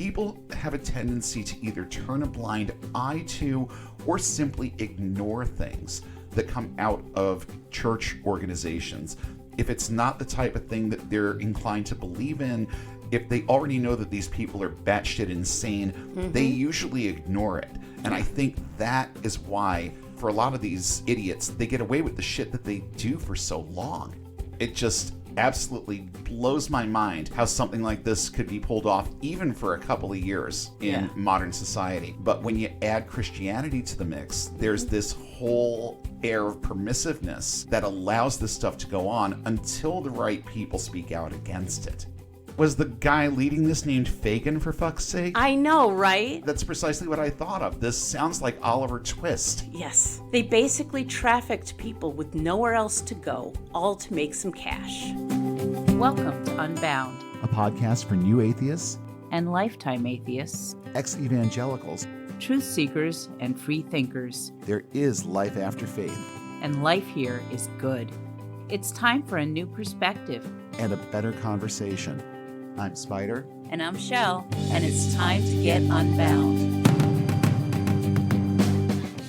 people have a tendency to either turn a blind eye to or simply ignore things that come out of church organizations. If it's not the type of thing that they're inclined to believe in, if they already know that these people are batshit insane, they usually ignore it. And I think that is why, for a lot of these idiots, they get away with the shit that they do for so long. It just absolutely blows my mind how something like this could be pulled off even for a couple of years in modern society. But when you add Christianity to the mix, there's this whole air of permissiveness that allows this stuff to go on until the right people speak out against it. Was the guy leading this named Fagin, for fuck's sake? I know, right? That's precisely what I thought of. This sounds like Oliver Twist. Yes. They basically trafficked people with nowhere else to go, all to make some cash. Welcome to Unbound, A podcast for new atheists and lifetime atheists, ex-evangelicals, truth seekers, and free thinkers. There is life after faith. And life here is good. It's time for a new perspective. And a better conversation. I'm Spider. And I'm Shell. And it's time to get unbound.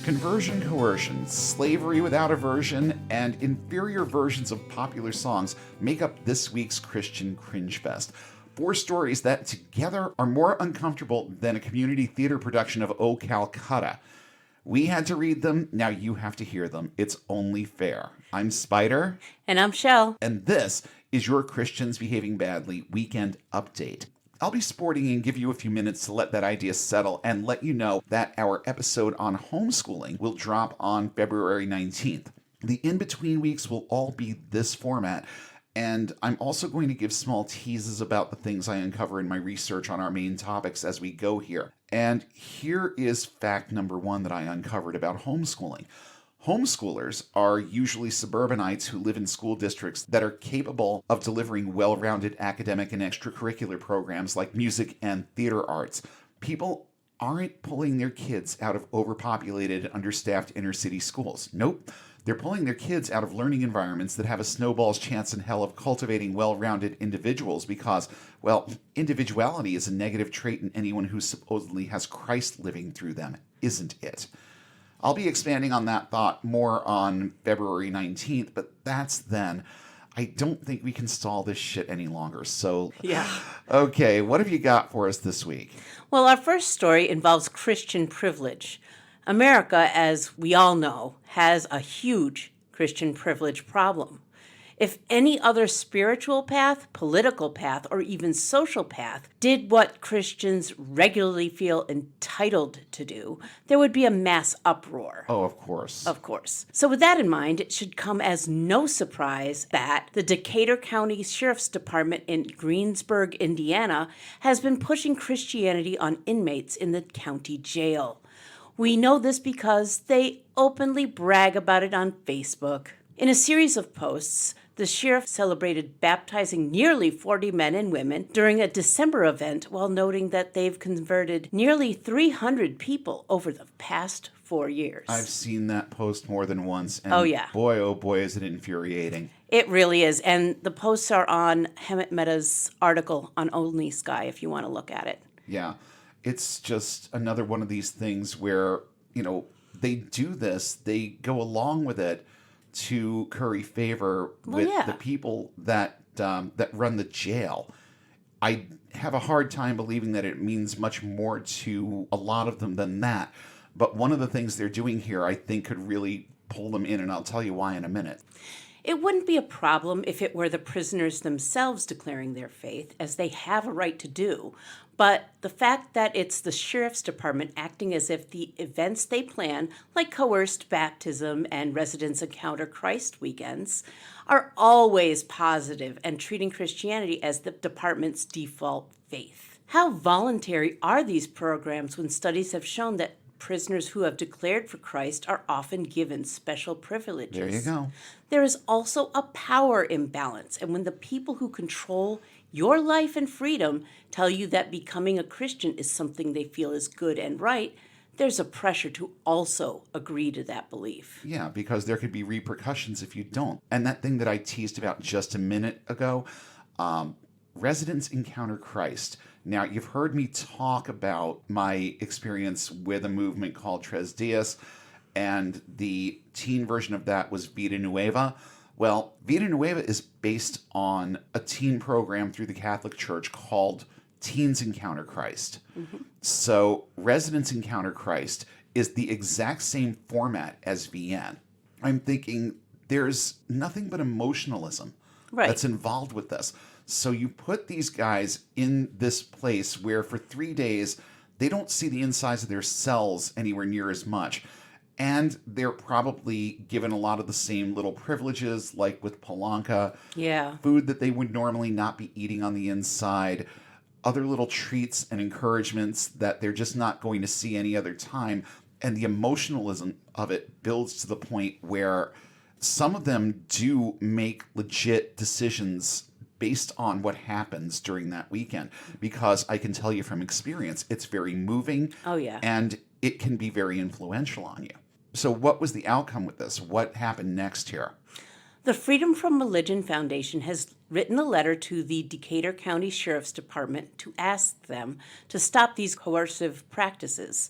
Conversion, coercion, slavery without aversion, and inferior versions of popular songs make up this week's Christian Cringe Fest. 4 stories that together are more uncomfortable than a community theater production of O Calcutta. We had to read them, now you have to hear them. It's only fair. I'm Spider. And I'm Shell. And this is your Christians Behaving Badly weekend update. I'll be sporting and give you a few minutes to let that idea settle and let you know that our episode on homeschooling will drop on February 19th. The in-between weeks will all be this format. And I'm also going to give small teases about the things I uncover in my research on our main topics as we go here. And here is fact number 1 that I uncovered about homeschooling. Homeschoolers are usually suburbanites who live in school districts that are capable of delivering well-rounded academic and extracurricular programs like music and theater arts. People aren't pulling their kids out of overpopulated, understaffed inner-city schools. Nope. They're pulling their kids out of learning environments that have a snowball's chance in hell of cultivating well-rounded individuals because, well, individuality is a negative trait in anyone who supposedly has Christ living through them, isn't it? I'll be expanding on that thought more on February 19th, but that's then. I don't think we can stall this shit any longer, so... Yeah. Okay, what have you got for us this week? Well, our first story involves Christian privilege. America, as we all know, has a huge Christian privilege problem. If any other spiritual path, political path, or even social path did what Christians regularly feel entitled to do, there would be a mass uproar. Oh, of course. Of course. So with that in mind, it should come as no surprise that the Decatur County Sheriff's Department in Greensburg, Indiana, has been pushing Christianity on inmates in the county jail. We know this because they openly brag about it on Facebook. In a series of posts, the sheriff celebrated baptizing nearly 40 men and women during a December event while noting that they've converted nearly 300 people over the past 4 years. I've seen that post more than once, and oh boy, is it infuriating. It really is, and the posts are on Hemant Mehta's article on Only Sky if you want to look at it. Yeah, it's just another one of these things where, they do this, they go along with it to curry favor with the people that run the jail. I have a hard time believing that it means much more to a lot of them than that. But one of the things they're doing here, I think, could really pull them in, and I'll tell you why in a minute. It wouldn't be a problem if it were the prisoners themselves declaring their faith, as they have a right to do. But the fact that it's the sheriff's department acting as if the events they plan, like coerced baptism and residents encounter Christ weekends, are always positive and treating Christianity as the department's default faith. How voluntary are these programs when studies have shown that prisoners who have declared for Christ are often given special privileges? There you go. There is also a power imbalance, and when the people who control your life and freedom tell you that becoming a Christian is something they feel is good and right, there's a pressure to also agree to that belief. Yeah, because there could be repercussions if you don't. And that thing that I teased about just a minute ago, residents encounter Christ. Now, you've heard me talk about my experience with a movement called Tres Dias, and the teen version of that was Vida Nueva. Well, Vida Nueva is based on a teen program through the Catholic Church called Teens Encounter Christ. So, Residents Encounter Christ is the exact same format as VN. I'm thinking there's nothing but emotionalism that's involved with this. So you put these guys in this place where for 3 days they don't see the insides of their cells anywhere near as much. And they're probably given a lot of the same little privileges, like with Polanka. Yeah. Food that they would normally not be eating on the inside. Other little treats and encouragements that they're just not going to see any other time. And the emotionalism of it builds to the point where some of them do make legit decisions based on what happens during that weekend. Because I can tell you from experience, it's very moving. Oh, yeah. And it can be very influential on you. So what was the outcome with this? What happened next here? The Freedom from Religion Foundation has written a letter to the Decatur County Sheriff's Department to ask them to stop these coercive practices.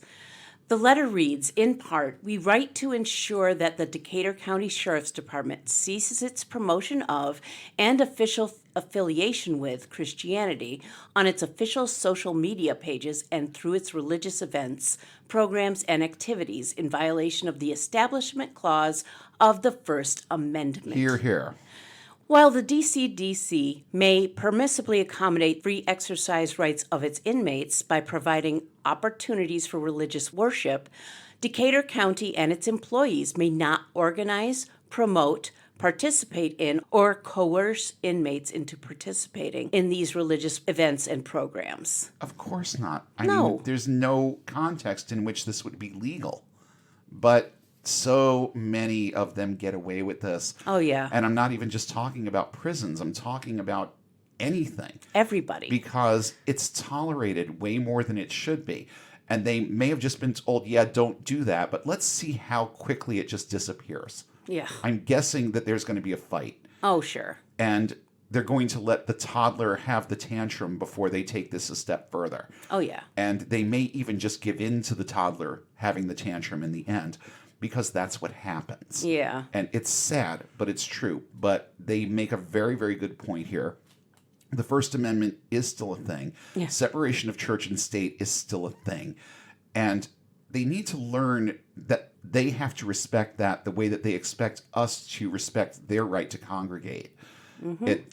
The letter reads, in part, we write to ensure that the Decatur County Sheriff's Department ceases its promotion of and official affiliation with Christianity on its official social media pages and through its religious events, programs, and activities in violation of the Establishment Clause of the First Amendment. Hear, hear. While the DCDC may permissibly accommodate free exercise rights of its inmates by providing opportunities for religious worship, Decatur County and its employees may not organize, promote, participate in, or coerce inmates into participating in these religious events and programs. Of course not. I No. mean, there's no context in which this would be legal. But so many of them get away with this. Oh, yeah. And I'm not even just talking about prisons. I'm talking about anything. Everybody. Because it's tolerated way more than it should be. And they may have just been told, yeah, don't do that, but let's see how quickly it just disappears. Yeah. I'm guessing that there's going to be a fight. Oh, sure. And they're going to let the toddler have the tantrum before they take this a step further. Oh, yeah. And they may even just give in to the toddler having the tantrum in the end, because that's what happens. Yeah. And it's sad, but it's true. But they make a very, very good point here. The First Amendment is still a thing. Yeah. Separation of church and state is still a thing. And they need to learn that they have to respect that the way that they expect us to respect their right to congregate.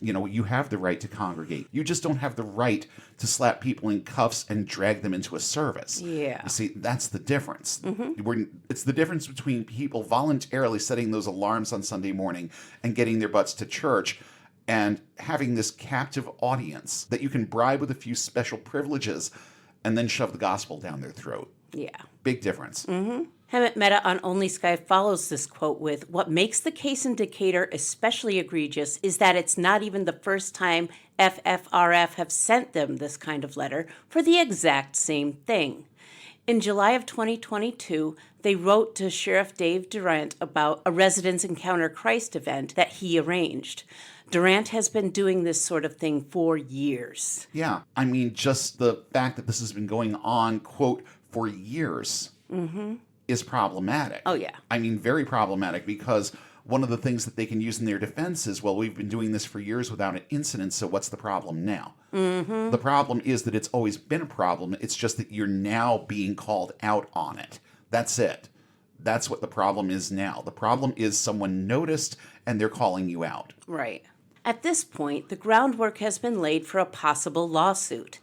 You have the right to congregate. You just don't have the right to slap people in cuffs and drag them into a service. Yeah. You see, that's the difference. It's the difference between people voluntarily setting those alarms on Sunday morning and getting their butts to church and having this captive audience that you can bribe with a few special privileges and then shove the gospel down their throat. Yeah. Big difference. Hemant Mehta on Only Sky follows this quote with, what makes the case in Decatur especially egregious is that it's not even the first time FFRF have sent them this kind of letter for the exact same thing. In July of 2022, they wrote to Sheriff Dave Durant about a Residents Encounter Christ event that he arranged. Durant has been doing this sort of thing for years. Yeah. I mean, just the fact that this has been going on, quote, for years is problematic. Oh, yeah. I mean, very problematic, because one of the things that they can use in their defense is, well, we've been doing this for years without an incident, so what's the problem now? The problem is that it's always been a problem. It's just that you're now being called out on it. That's it. That's what the problem is now. The problem is someone noticed and they're calling you out. Right. At this point, the groundwork has been laid for a possible lawsuit.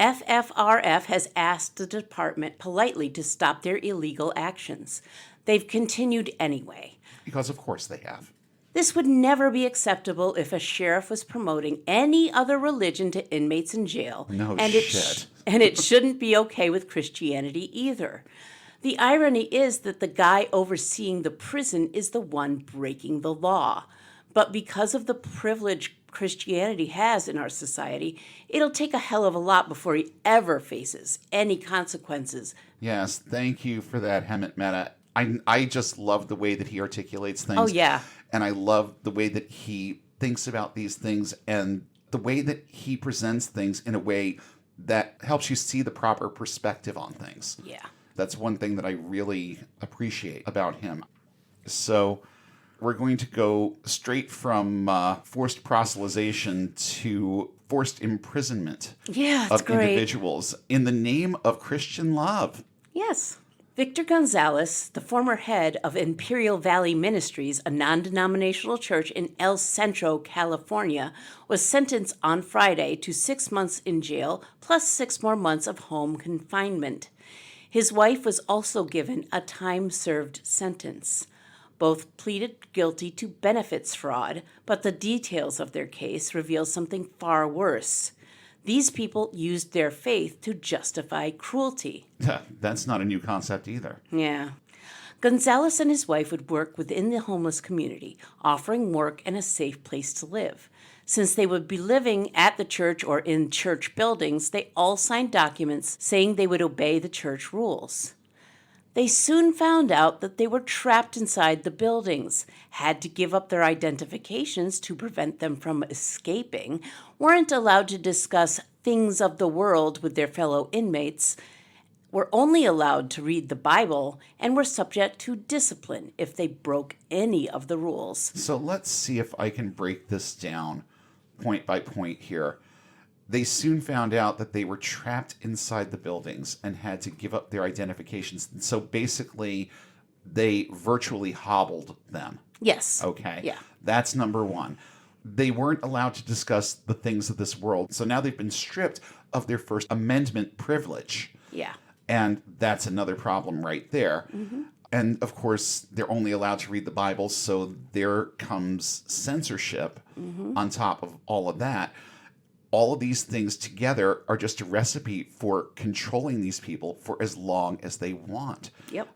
FFRF has asked the department politely to stop their illegal actions. They've continued anyway. Because of course they have. This would never be acceptable if a sheriff was promoting any other religion to inmates in jail. No and shit. And it shouldn't be okay with Christianity either. The irony is that the guy overseeing the prison is the one breaking the law. But because of the privilege Christianity has in our society, it'll take a hell of a lot before he ever faces any consequences. Yes, thank you for that, Hemant Mehta. I just love the way that he articulates things. Oh, yeah. And I love the way that he thinks about these things and the way that he presents things in a way that helps you see the proper perspective on things. Yeah. That's one thing that I really appreciate about him. So we're going to go straight from forced proselytization to forced imprisonment Yeah, it's of great. individuals in the name of Christian love. Yes. Victor Gonzalez, the former head of Imperial Valley Ministries, a non-denominational church in El Centro, California, was sentenced on Friday to 6 months in jail plus 6 more months of home confinement. His wife was also given a time-served sentence. Both pleaded guilty to benefits fraud, but the details of their case reveal something far worse. These people used their faith to justify cruelty. That's not a new concept either. Yeah. Gonzalez and his wife would work within the homeless community, offering work and a safe place to live. Since they would be living at the church or in church buildings, they all signed documents saying they would obey the church rules. They soon found out that they were trapped inside the buildings, had to give up their identifications to prevent them from escaping, weren't allowed to discuss things of the world with their fellow inmates, were only allowed to read the Bible, and were subject to discipline if they broke any of the rules. So let's see if I can break this down point by point here. They soon found out that they were trapped inside the buildings and had to give up their identifications. And so basically, they virtually hobbled them. Yes. Okay. Yeah. That's number one. They weren't allowed to discuss the things of this world. So now they've been stripped of their First Amendment privilege. Yeah. And that's another problem right there. Mm-hmm. And of course, they're only allowed to read the Bible. So there comes censorship on top of all of that. All of these things together are just a recipe for controlling these people for as long as they want. Yep.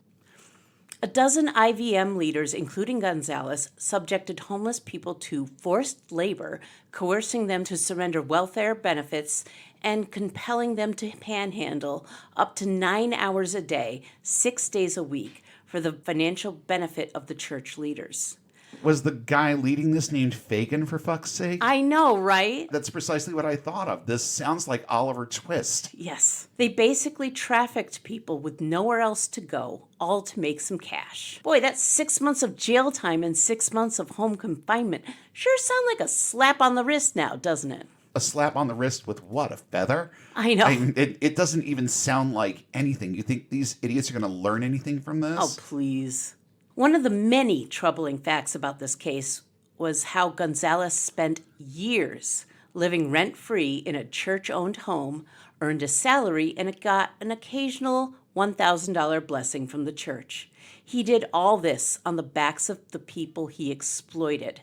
A dozen IVM leaders, including Gonzalez, subjected homeless people to forced labor, coercing them to surrender welfare benefits, and compelling them to panhandle up to 9 hours a day, 6 days a week, for the financial benefit of the church leaders. Was the guy leading this named Fagin, for fuck's sake? I know, right? That's precisely what I thought of. This sounds like Oliver Twist. Yes. They basically trafficked people with nowhere else to go, all to make some cash. Boy, that's 6 months of jail time and 6 months of home confinement. Sure sound like a slap on the wrist now, doesn't it? A slap on the wrist with what? A feather? I know. It doesn't even sound like anything. You think these idiots are going to learn anything from this? Oh, please. One of the many troubling facts about this case was how Gonzalez spent years living rent-free in a church-owned home, earned a salary, and got an occasional $1,000 blessing from the church. He did all this on the backs of the people he exploited.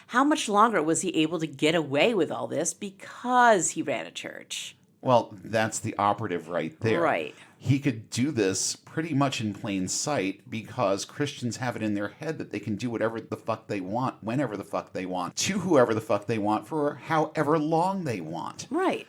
How much longer was he able to get away with all this because he ran a church? Well, that's the operative right there. Right. He could do this pretty much in plain sight because Christians have it in their head that they can do whatever the fuck they want, whenever the fuck they want, to whoever the fuck they want, for however long they want. Right.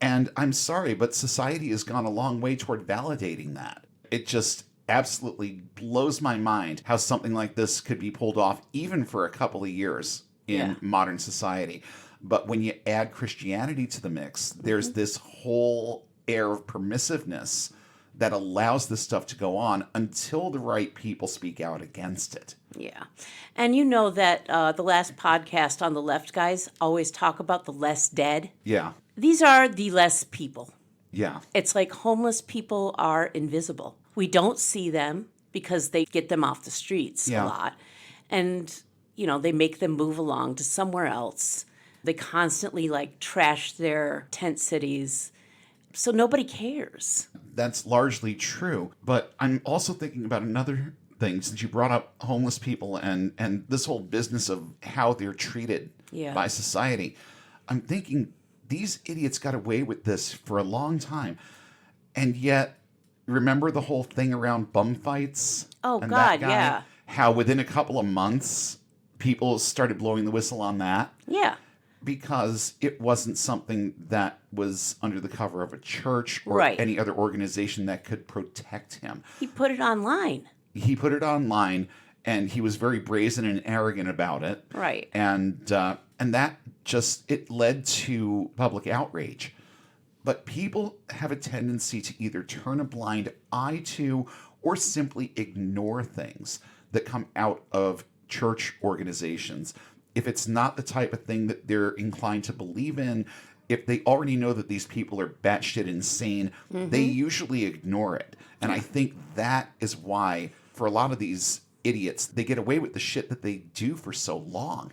And I'm sorry, but society has gone a long way toward validating that. It just absolutely blows my mind how something like this could be pulled off even for a couple of years in modern society. But when you add Christianity to the mix, there's this whole air of permissiveness that allows this stuff to go on until the right people speak out against it. Yeah. And you know that the last podcast on the left guys always talk about the less dead. Yeah. These are the less people. Yeah. It's like homeless people are invisible. We don't see them because they get them off the streets a lot. And, you know, they make them move along to somewhere else. They constantly trash their tent cities. So nobody cares. That's largely true. But I'm also thinking about another thing, since you brought up homeless people and this whole business of how they're treated by society. I'm thinking these idiots got away with this for a long time. And yet, remember the whole thing around bum fights? Oh, and God, that guy? yeah. How within a couple of months, people started blowing the whistle on that? Yeah. Because it wasn't something that was under the cover of a church or any other organization that could protect him. He put it online. He put it online, and he was very brazen and arrogant about it. Right. And that just, it led to public outrage. But people have a tendency to either turn a blind eye to or simply ignore things that come out of church organizations. If it's not the type of thing that they're inclined to believe in, if they already know that these people are batshit insane, they usually ignore it. And I think that is why, for a lot of these idiots, they get away with the shit that they do for so long.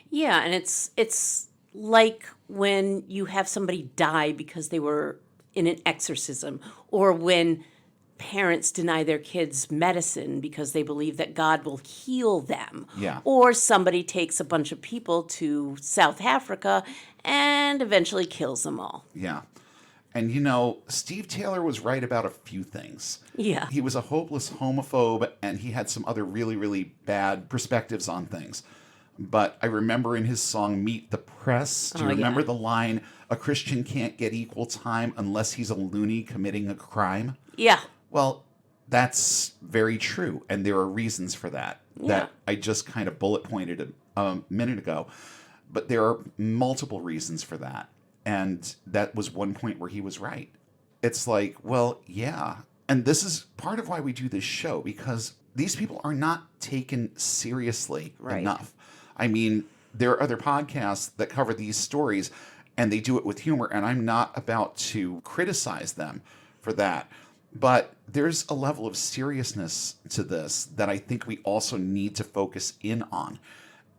Yeah, and it's like when you have somebody die because they were in an exorcism, or when parents deny their kids medicine because they believe that God will heal them. Yeah. Or somebody takes a bunch of people to South Africa and eventually kills them all. Yeah. And Steve Taylor was right about a few things. Yeah. He was a hopeless homophobe, and he had some other really, really bad perspectives on things. But I remember in his song Meet the Press, do you remember the line, "A Christian can't get equal time unless he's a loony committing a crime"? Yeah. Well, that's very true, and there are reasons for that that I just kind of bullet pointed a minute ago. But there are multiple reasons for that, and that was one point where he was right. It's like, well, yeah. And this is part of why we do this show, because these people are not taken seriously enough. I mean, there are other podcasts that cover these stories, and they do it with humor, and I'm not about to criticize them for that. But there's a level of seriousness to this that I think we also need to focus in on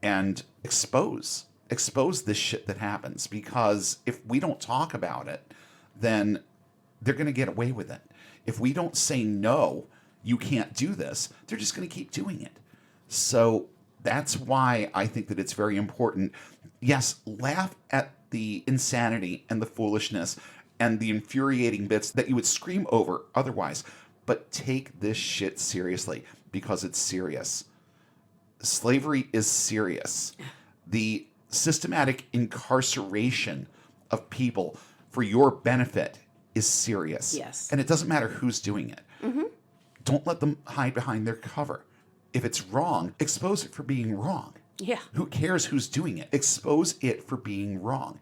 and expose this shit that happens. Because if we don't talk about it, then they're going to get away with it. If we don't say, no, you can't do this, they're just going to keep doing it. So that's why I think that it's very important. Yes, laugh at the insanity and the foolishness and the infuriating bits that you would scream over otherwise, but take this shit seriously, because it's serious. Slavery is serious. The systematic incarceration of people for your benefit is serious. Yes. And it doesn't matter who's doing it. Don't let them hide behind their cover. If it's wrong, expose it for being wrong. Yeah. Who cares who's doing it? Expose it for being wrong.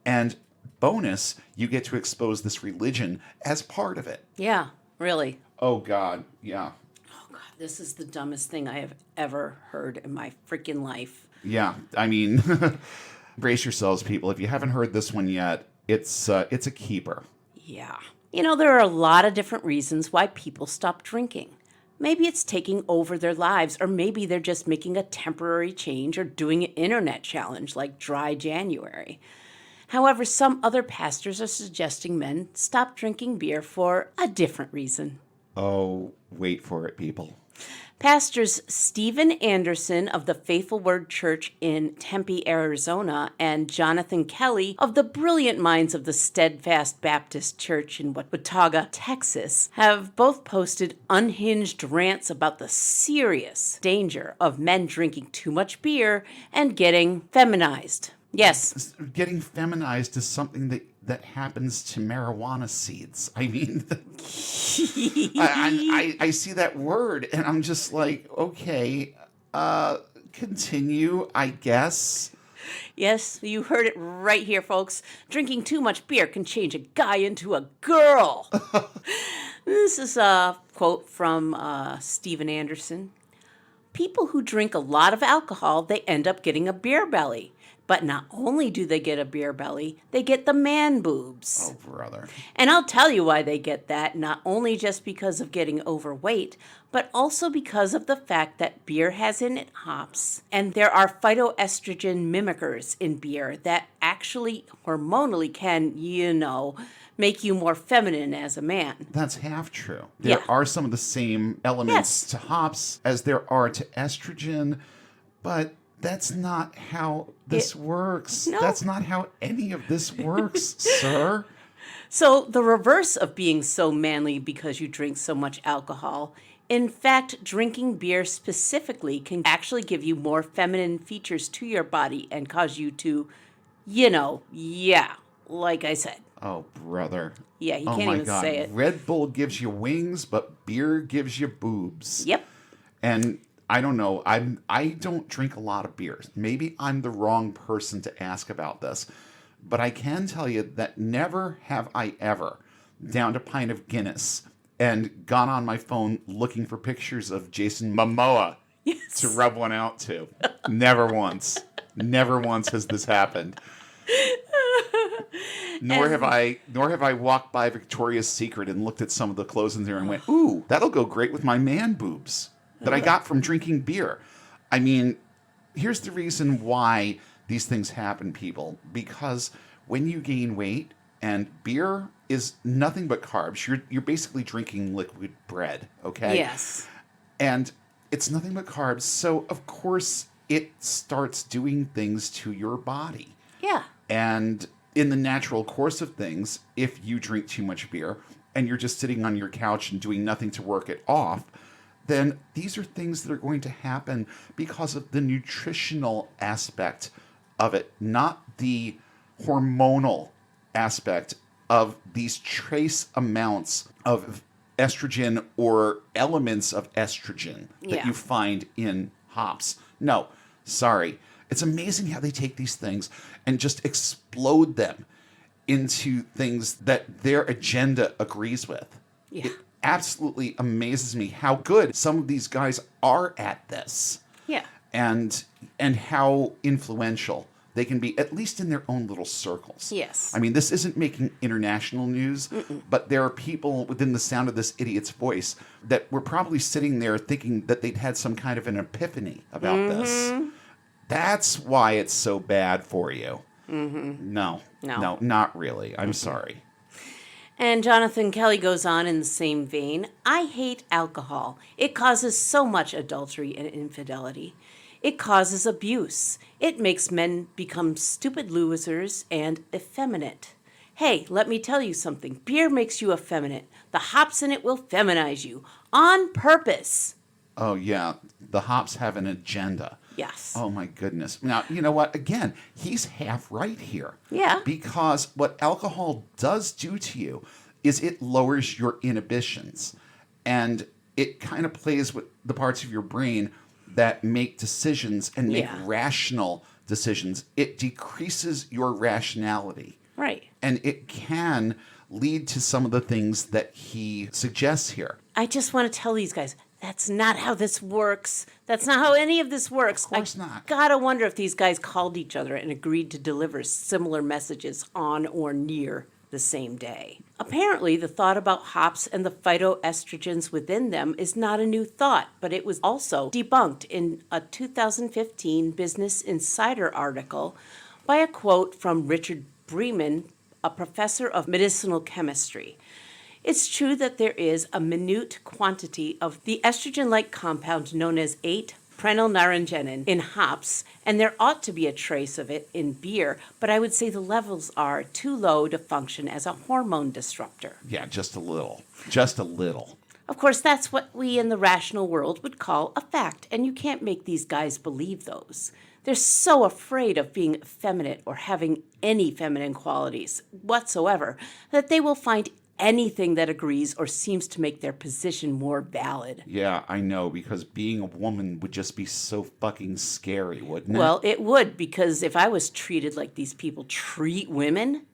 And bonus, you get to expose this religion as part of it. Yeah, really. Oh, God. Yeah. Oh, God, this is the dumbest thing I have ever heard in my freaking life. Yeah. I mean, brace yourselves, people. If you haven't heard this one yet, it's a keeper. Yeah. There are a lot of different reasons why people stop drinking. Maybe it's taking over their lives, or maybe they're just making a temporary change or doing an internet challenge like Dry January. However, some other pastors are suggesting men stop drinking beer for a different reason. Oh, wait for it, people. Pastors Stephen Anderson of the Faithful Word Church in Tempe, Arizona, and Jonathan Kelly of the Brilliant Minds of the Steadfast Baptist Church in Watauga, Texas, have both posted unhinged rants about the serious danger of men drinking too much beer and getting feminized. Yes. Getting feminized is something that happens to marijuana seeds. I mean, I see that word and I'm just like, okay, continue, I guess. Yes, you heard it right here, folks. Drinking too much beer can change a guy into a girl. This is a quote from Stephen Anderson. People who drink a lot of alcohol, they end up getting a beer belly. But not only do they get a beer belly, they get the man boobs. Oh, brother. And I'll tell you why they get that, not only just because of getting overweight, but also because of the fact that beer has in it hops. And there are phytoestrogen mimickers in beer that actually hormonally can, make you more feminine as a man. That's half true. There are some of the same elements to hops as there are to estrogen, but that's not how this works. No. That's not how any of this works, sir. So the reverse of being so manly because you drink so much alcohol, in fact, drinking beer specifically can actually give you more feminine features to your body and cause you to, like I said. Oh, brother. Yeah, he can't even say it. Red Bull gives you wings, but beer gives you boobs. Yep. And I don't know. I don't drink a lot of beer. Maybe I'm the wrong person to ask about this. But I can tell you that never have I ever downed a pint of Guinness and gone on my phone looking for pictures of Jason Momoa to rub one out to. Never once. Never once has this happened. Nor have I walked by Victoria's Secret and looked at some of the clothes in there and went, "Ooh, that'll go great with my man boobs that I got from drinking beer." I mean, here's the reason why these things happen, people. Because when you gain weight, and beer is nothing but carbs, you're basically drinking liquid bread, okay? Yes. And it's nothing but carbs, so of course it starts doing things to your body. Yeah. And in the natural course of things, if you drink too much beer and you're just sitting on your couch and doing nothing to work it off, then these are things that are going to happen because of the nutritional aspect of it, not the hormonal aspect of these trace amounts of estrogen or elements of estrogen that you find in hops. No, sorry. It's amazing how they take these things and just explode them into things that their agenda agrees with. Yeah. It absolutely amazes me how good some of these guys are at this. Yeah. And how influential they can be, at least in their own little circles. Yes. I mean, this isn't making international news, but there are people within the sound of this idiot's voice that were probably sitting there thinking that they'd had some kind of an epiphany about this. That's why it's so bad for you. No, not really. I'm sorry. And Jonathan Kelly goes on in the same vein. I hate alcohol. It causes so much adultery and infidelity. It causes abuse. It makes men become stupid losers and effeminate. Hey, let me tell you something. Beer makes you effeminate. The hops in it will feminize you on purpose. Oh, yeah. The hops have an agenda. Yes. Oh, my goodness. Now, you know what? Again, he's half right here. Yeah. Because what alcohol does do to you is it lowers your inhibitions. And it kind of plays with the parts of your brain that make decisions and make rational decisions. It decreases your rationality. Right. And it can lead to some of the things that he suggests here. I just want to tell these guys, that's not how this works. That's not how any of this works. Of course not. Gotta wonder if these guys called each other and agreed to deliver similar messages on or near the same day. Apparently, the thought about hops and the phytoestrogens within them is not a new thought, but it was also debunked in a 2015 Business Insider article by a quote from Richard Bremen, a professor of medicinal chemistry. It's true that there is a minute quantity of the estrogen-like compound known as 8-prenylnaringenin in hops, and there ought to be a trace of it in beer, but I would say the levels are too low to function as a hormone disruptor. Yeah, just a little. Just a little. Of course, that's what we in the rational world would call a fact, and you can't make these guys believe those. They're so afraid of being effeminate or having any feminine qualities whatsoever that they will find anything that agrees or seems to make their position more valid. Yeah, I know, because being a woman would just be so fucking scary, wouldn't it? Well, it would, because if I was treated like these people treat women,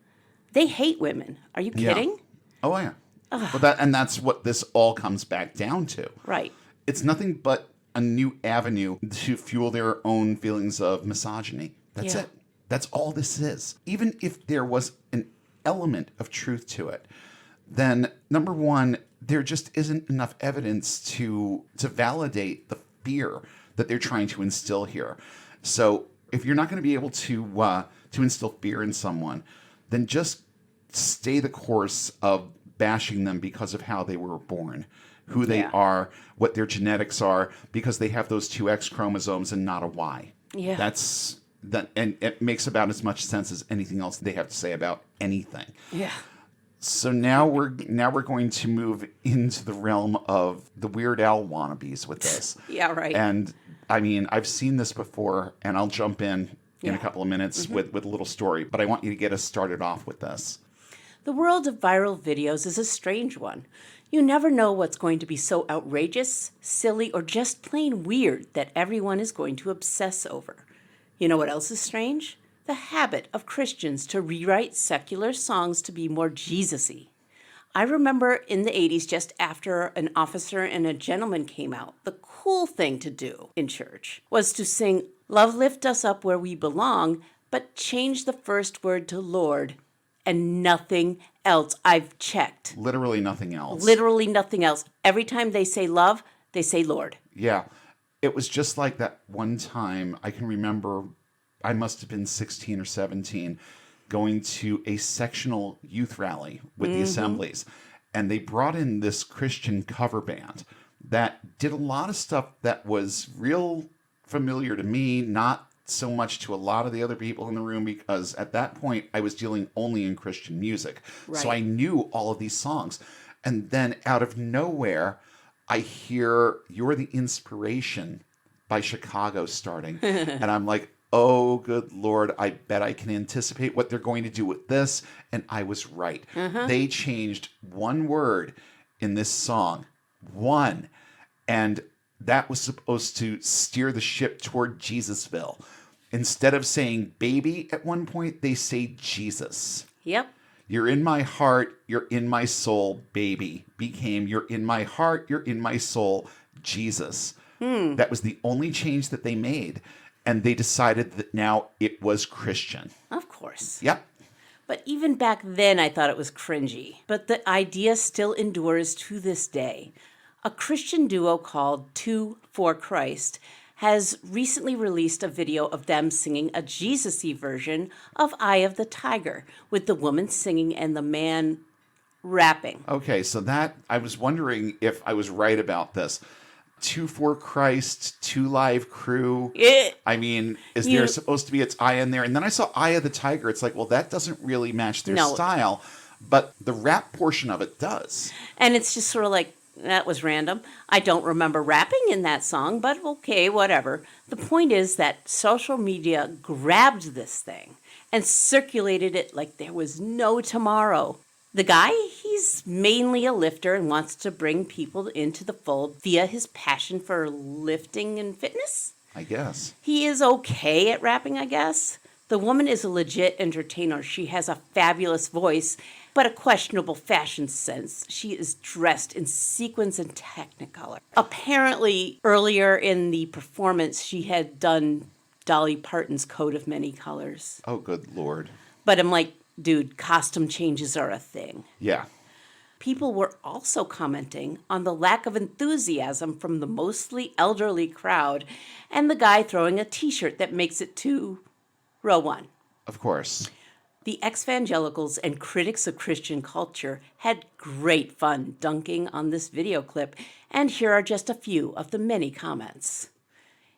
they hate women. Are you kidding? Yeah. Oh, yeah. Well, that's what this all comes back down to. Right. It's nothing but a new avenue to fuel their own feelings of misogyny. That's it. That's all this is. Even if there was an element of truth to it, then number one, there just isn't enough evidence to validate the fear that they're trying to instill here. So if you're not going to be able to instill fear in someone, then just stay the course of bashing them because of how they were born, who they are, what their genetics are, because they have those two X chromosomes and not a Y. Yeah. That's that, and it makes about as much sense as anything else they have to say about anything. Yeah. So now we're going to move into the realm of the Weird Al wannabes with this. Yeah, right. And I mean, I've seen this before, and I'll jump in a couple of minutes with a little story, but I want you to get us started off with this. The world of viral videos is a strange one. You never know what's going to be so outrageous, silly, or just plain weird that everyone is going to obsess over. You know what else is strange? the habit of Christians to rewrite secular songs to be more Jesus-y. I remember in the 80s, just after An Officer and a Gentleman came out, the cool thing to do in church was to sing Love Lift Us Up Where We Belong, but change the first word to Lord and nothing else. I've checked. Literally nothing else. Literally nothing else. Every time they say love, they say Lord. Yeah. It was just like that one time. I can remember I must have been 16 or 17 going to a sectional youth rally with the assemblies. And they brought in this Christian cover band that did a lot of stuff that was real familiar to me, not so much to a lot of the other people in the room, because at that point I was dealing only in Christian music. So I knew all of these songs. And then out of nowhere, I hear You're the Inspiration by Chicago starting. And I'm like, oh, good Lord, I bet I can anticipate what they're going to do with this. And I was right. They changed one word in this song. One. And that was supposed to steer the ship toward Jesusville. Instead of saying baby at one point, they say Jesus. Yep. You're in my heart, you're in my soul, baby. Became you're in my heart, you're in my soul, Jesus. That was the only change that they made. And they decided that now it was Christian. Of course. Yep. But even back then, I thought it was cringy. But the idea still endures to this day. A Christian duo called Two for Christ has recently released a video of them singing a Jesus-y version of Eye of the Tiger, with the woman singing and the man rapping. Okay, so that, I was wondering if I was right about this. Two for Christ, Two Live Crew. I mean, is there supposed to be its eye in there? And then I saw Eye of the Tiger. It's like, well, that doesn't really match their style. But the rap portion of it does. And it's just sort of like, that was random. I don't remember rapping in that song, but okay, whatever. The point is that social media grabbed this thing and circulated it like there was no tomorrow. The guy, he's mainly a lifter and wants to bring people into the fold via his passion for lifting and fitness. I guess. He is okay at rapping, I guess. The woman is a legit entertainer. She has a fabulous voice, but a questionable fashion sense. She is dressed in sequins and technicolor. Apparently, earlier in the performance, she had done Dolly Parton's Coat of Many Colors. Oh, good Lord. But I'm like, dude, costume changes are a thing. Yeah. People were also commenting on the lack of enthusiasm from the mostly elderly crowd and the guy throwing a t-shirt that makes it to row one. Of course. The ex-evangelicals and critics of Christian culture had great fun dunking on this video clip, and here are just a few of the many comments.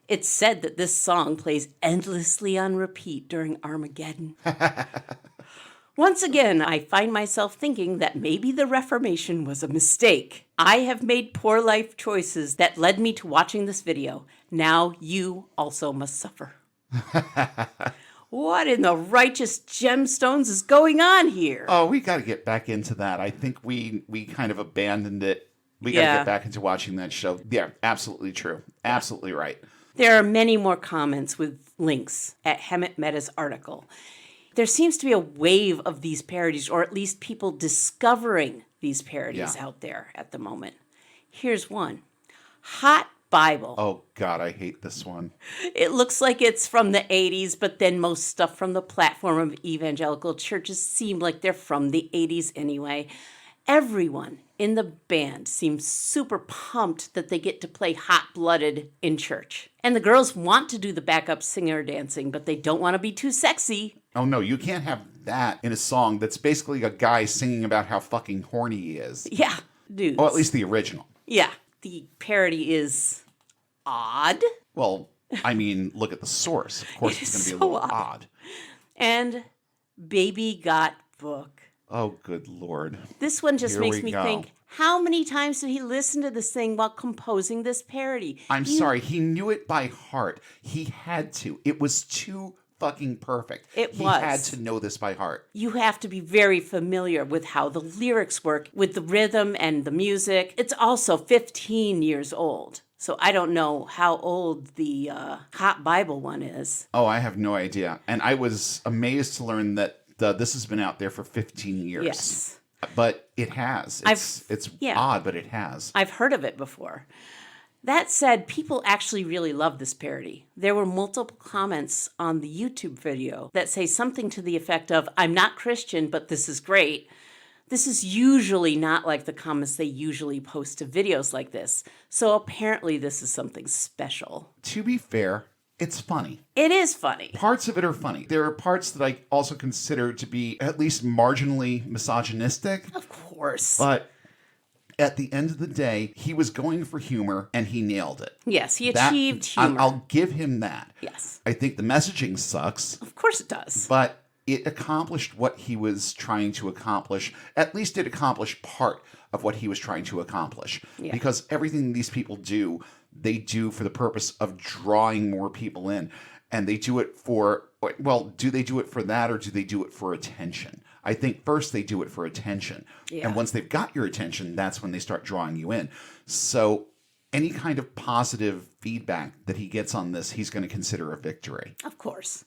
It's said that this song plays endlessly on repeat during Armageddon. Once again, I find myself thinking that maybe the Reformation was a mistake. I have made poor life choices that led me to watching this video. Now you also must suffer. What in the righteous gemstones is going on here? Oh, we got to get back into that. I think we kind of abandoned it. We got to get back into watching that show. Yeah, absolutely true. Absolutely right. There are many more comments with links at Hemet Meta's article. There seems to be a wave of these parodies, or at least people discovering these parodies out there at the moment. Here's one. Hot Bible. Oh, God, I hate this one. It looks like it's from the 80s, but then most stuff from the platform of evangelical churches seem like they're from the 80s anyway. Everyone in the band seems super pumped that they get to play hot-blooded in church. And the girls want to do the backup singer dancing, but they don't want to be too sexy. Oh, no, you can't have that in a song that's basically a guy singing about how fucking horny he is. Yeah, dudes. Well, at least the original. Yeah, the parody is odd. Well, I mean, look at the source. Of course it's going to be a little odd. And Baby Got Book. Oh, good Lord. This one just makes me think, how many times did he listen to this thing while composing this parody? I'm sorry, he knew it by heart. He had to. It was too fucking perfect. He had to know this by heart. You have to be very familiar with how the lyrics work, with the rhythm and the music. It's also 15 years old. So I don't know how old the Hot Bible one is. Oh, I have no idea. And I was amazed to learn that this has been out there for 15 years. Yes. But it has. It's yeah. odd, but it has. I've heard of it before. That said, people actually really love this parody. There were multiple comments on the YouTube video that say something to the effect of, "I'm not Christian, but this is great." This is usually not like the comments they usually post to videos like this. So apparently this is something special. To be fair, it's funny. It is funny. Parts of it are funny. There are parts that I also consider to be at least marginally misogynistic. Of course. But at the end of the day, he was going for humor and he nailed it. Yes, he achieved humor. I'll give him that. Yes. I think the messaging sucks. Of course it does. But it accomplished what he was trying to accomplish. At least it accomplished part of what he was trying to accomplish. Yeah. Because everything these people do, they do for the purpose of drawing more people in. And they do it for, well, do they do it for that or do they do it for attention? I think first they do it for attention. Yeah. And once they've got your attention, that's when they start drawing you in. So any kind of positive feedback that he gets on this, he's going to consider a victory. Of course.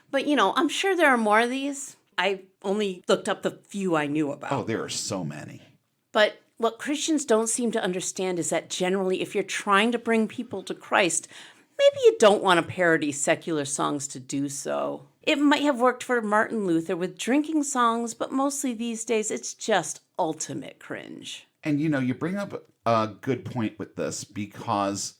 But, I'm sure there are more of these. I only looked up the few I knew about. Oh, there are so many. But what Christians don't seem to understand is that generally, if you're trying to bring people to Christ, maybe you don't want to parody secular songs to do so. It might have worked for Martin Luther with drinking songs, but mostly these days it's just ultimate cringe. And you bring up a good point with this because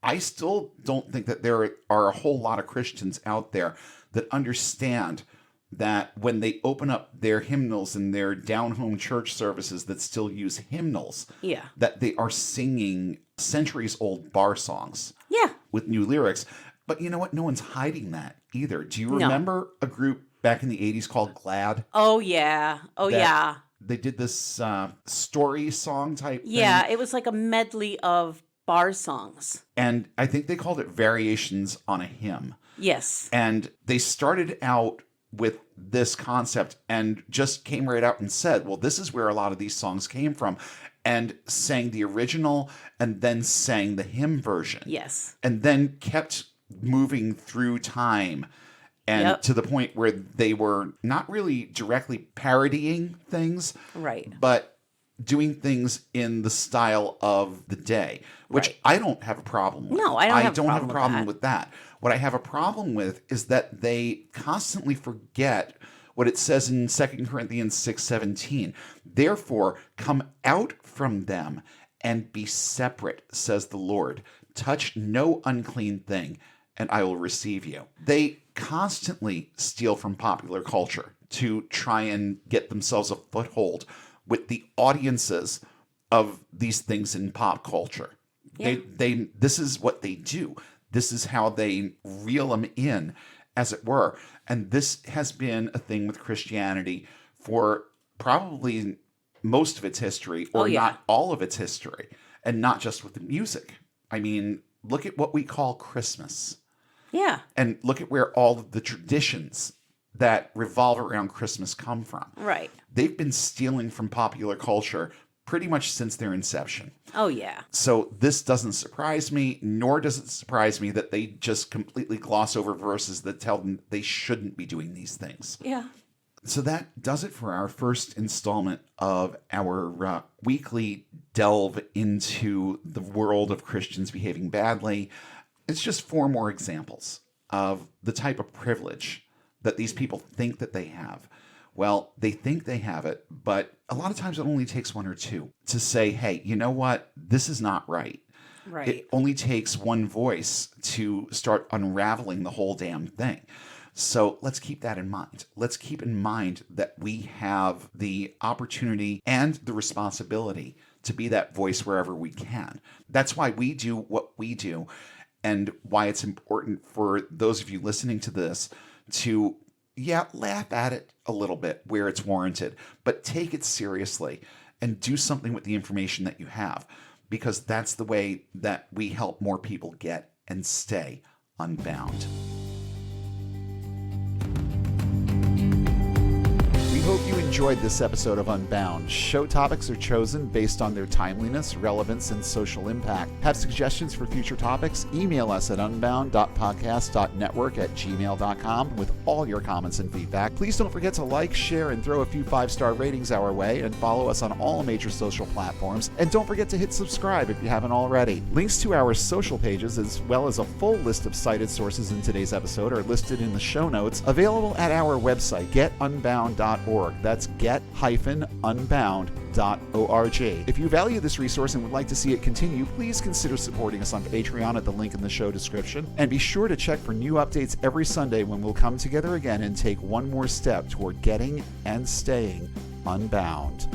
I still don't think that there are a whole lot of Christians out there that understand that when they open up their hymnals and their down-home church services that still use hymnals, Yeah. that they are singing centuries-old bar songs Yeah. with new lyrics. But you know what? No one's hiding that either. Do you No. remember a group back in the 80s called Glad? Oh, yeah. Oh, That- yeah. They did this story song type Yeah, thing. it was like a medley of bar songs. And I think they called it Variations on a Hymn. Yes. And they started out with this concept and just came right out and said, well, this is where a lot of these songs came from, and sang the original and then sang the hymn version. Yes. And then kept moving through time and Yep. to the point where they were not really directly parodying things, Right. but doing things in the style of the day, which Right. I don't have a problem with. No, I don't have a have problem a with problem that. with that. What I have a problem with is that they constantly forget what it says in 2 Corinthians 6:17. Therefore, come out from them and be separate, says the Lord. Touch no unclean thing, and I will receive you. They constantly steal from popular culture to try and get themselves a foothold with the audiences of these things in pop culture. Yeah. They this is what they do. This is how they reel them in, as it were. And this has been a thing with Christianity for probably most of its history, or Oh, yeah. not all of its history, and not just with the music. I mean, look at what we call Christmas. Yeah. And look at where all of the traditions that revolve around Christmas come from. Right. They've been stealing from popular culture pretty much since their inception. Oh, yeah. So this doesn't surprise me, nor does it surprise me that they just completely gloss over verses that tell them they shouldn't be doing these things. Yeah. So that does it for our first installment of our weekly delve into the world of Christians behaving badly. It's just 4 more examples of the type of privilege that these people think that they have. Well, they think they have it, but a lot of times it only takes 1 or 2 to say, hey, you know what? This is not right. Right. It only takes one voice to start unraveling the whole damn thing. So let's keep that in mind. Let's keep in mind that we have the opportunity and the responsibility to be that voice wherever we can. That's why we do what we do, and why it's important for those of you listening to this to, laugh at it a little bit where it's warranted, but take it seriously and do something with the information that you have, because that's the way that we help more people get and stay unbound. We hope you enjoyed enjoyed this episode of Unbound. Show topics are chosen based on their timeliness, relevance, and social impact. Have suggestions for future topics? Email us at unbound.podcast.network@gmail.com with all your comments and feedback. Please don't forget to like, share, and throw a few 5-star ratings our way, and follow us on all major social platforms. And don't forget to hit subscribe if you haven't already. Links to our social pages, as well as a full list of cited sources in today's episode, are listed in the show notes, available at our website, getunbound.org. That's get-unbound.org. If you value this resource and would like to see it continue, please consider supporting us on Patreon at the link in the show description. And be sure to check for new updates every Sunday when we'll come together again and take one more step toward getting and staying unbound.